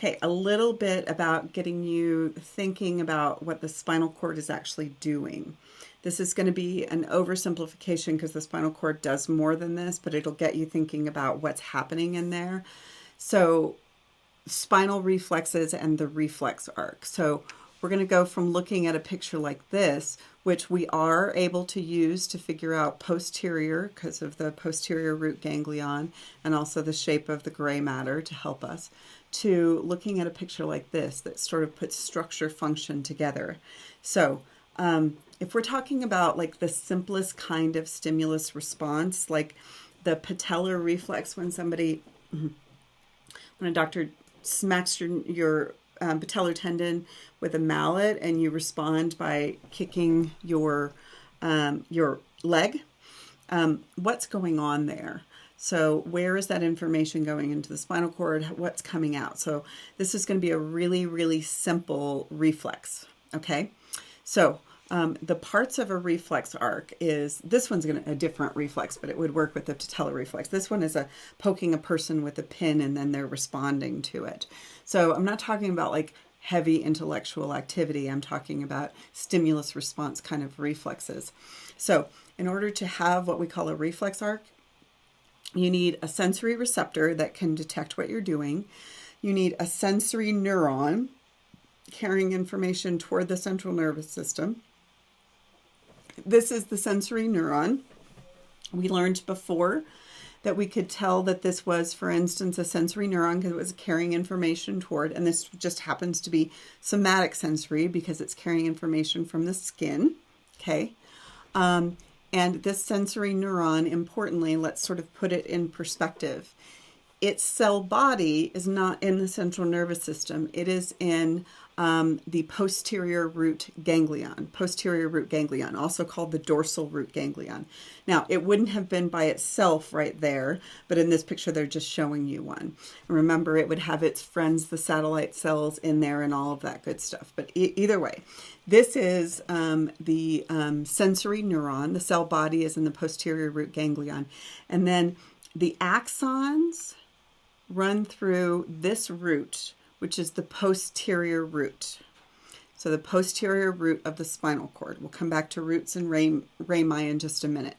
Okay, a little bit about getting you thinking about what the spinal cord is actually doing. This is going to be an oversimplification because the spinal cord does more than this, but it'll get you thinking about what's happening in there. So, spinal reflexes and the reflex arc. So, we're going to go from looking at a picture like this, which we are able to use to figure out posterior because of the posterior root ganglion and also the shape of the gray matter to help us, to looking at a picture like this that sort of puts structure function together. So if we're talking about like the simplest kind of stimulus response, like the patellar reflex, when a doctor smacks your patellar tendon with a mallet and you respond by kicking your leg, what's going on there? So where is that information going into the spinal cord? What's coming out? So this is going to be a really, really simple reflex, okay? So the parts of a reflex arc is, this one's a different reflex, but it would work with the patellar reflex. This one is poking a person with a pin and then they're responding to it. So I'm not talking about like heavy intellectual activity. I'm talking about stimulus response kind of reflexes. So in order to have what we call a reflex arc, you need a sensory receptor that can detect what you're doing. You need a sensory neuron carrying information toward the central nervous system. This is the sensory neuron. We learned before that we could tell that this was, for instance, a sensory neuron because it was carrying information toward, and this just happens to be somatic sensory because it's carrying information from the skin, okay? And this sensory neuron, importantly, let's sort of put it in perspective. Its cell body is not in the central nervous system. It is in the posterior root ganglion, also called the dorsal root ganglion. Now, it wouldn't have been by itself right there, but in this picture, they're just showing you one. And remember, it would have its friends, the satellite cells, in there and all of that good stuff. But either way, this is the sensory neuron. The cell body is in the posterior root ganglion. And then the axons run through this root, which is the posterior root. So the posterior root of the spinal cord. We'll come back to roots and rami in just a minute.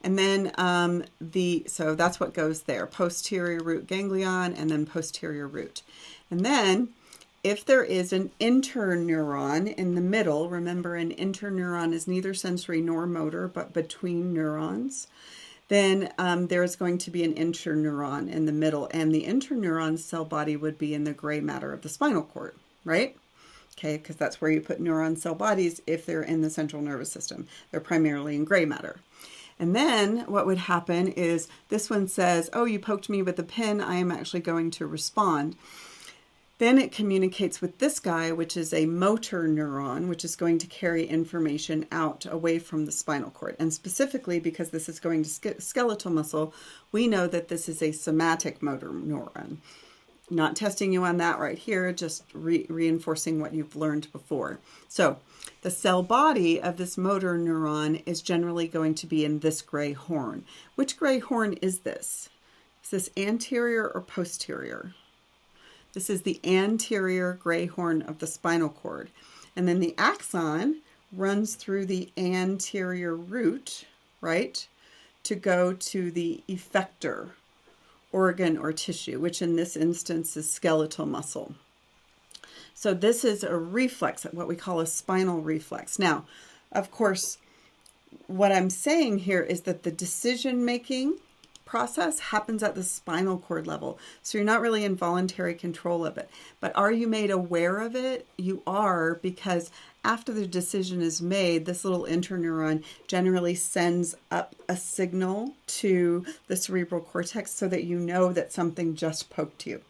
And then so that's what goes there, posterior root ganglion and then posterior root. And then if there is an interneuron in the middle, remember an interneuron is neither sensory nor motor, but between neurons, then there's going to be an interneuron in the middle, and the interneuron cell body would be in the gray matter of the spinal cord, right? Okay, because that's where you put neuron cell bodies if they're in the central nervous system. They're primarily in gray matter. And then what would happen is this one says, oh, you poked me with a pin, I am actually going to respond. Then it communicates with this guy, which is a motor neuron, which is going to carry information out away from the spinal cord. And specifically, because this is going to skeletal muscle, we know that this is a somatic motor neuron. Not testing you on that right here, just reinforcing what you've learned before. So the cell body of this motor neuron is generally going to be in this gray horn. Which gray horn is this? Is this anterior or posterior? This is the anterior gray horn of the spinal cord. And then the axon runs through the anterior root, right, to go to the effector organ or tissue, which in this instance is skeletal muscle. So this is a reflex, what we call a spinal reflex. Now, of course, what I'm saying here is that the decision-making process happens at the spinal cord level. So you're not really in voluntary control of it. But are you made aware of it? You are, because after the decision is made, this little interneuron generally sends up a signal to the cerebral cortex so that you know that something just poked you.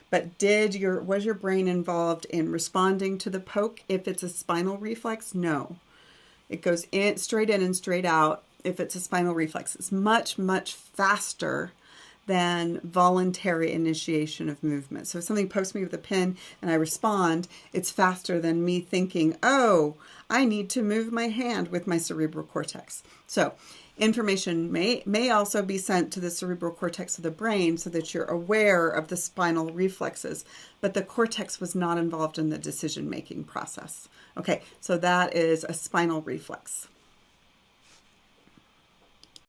But was your brain involved in responding to the poke? If it's a spinal reflex, no. It goes straight in and straight out. If it's a spinal reflex, it's much, much faster than voluntary initiation of movement. So if something pokes me with a pin and I respond, it's faster than me thinking, oh, I need to move my hand with my cerebral cortex. So Information may also be sent to the cerebral cortex of the brain so that you're aware of the spinal reflexes, but the cortex was not involved in the decision-making process. Okay, so that is a spinal reflex.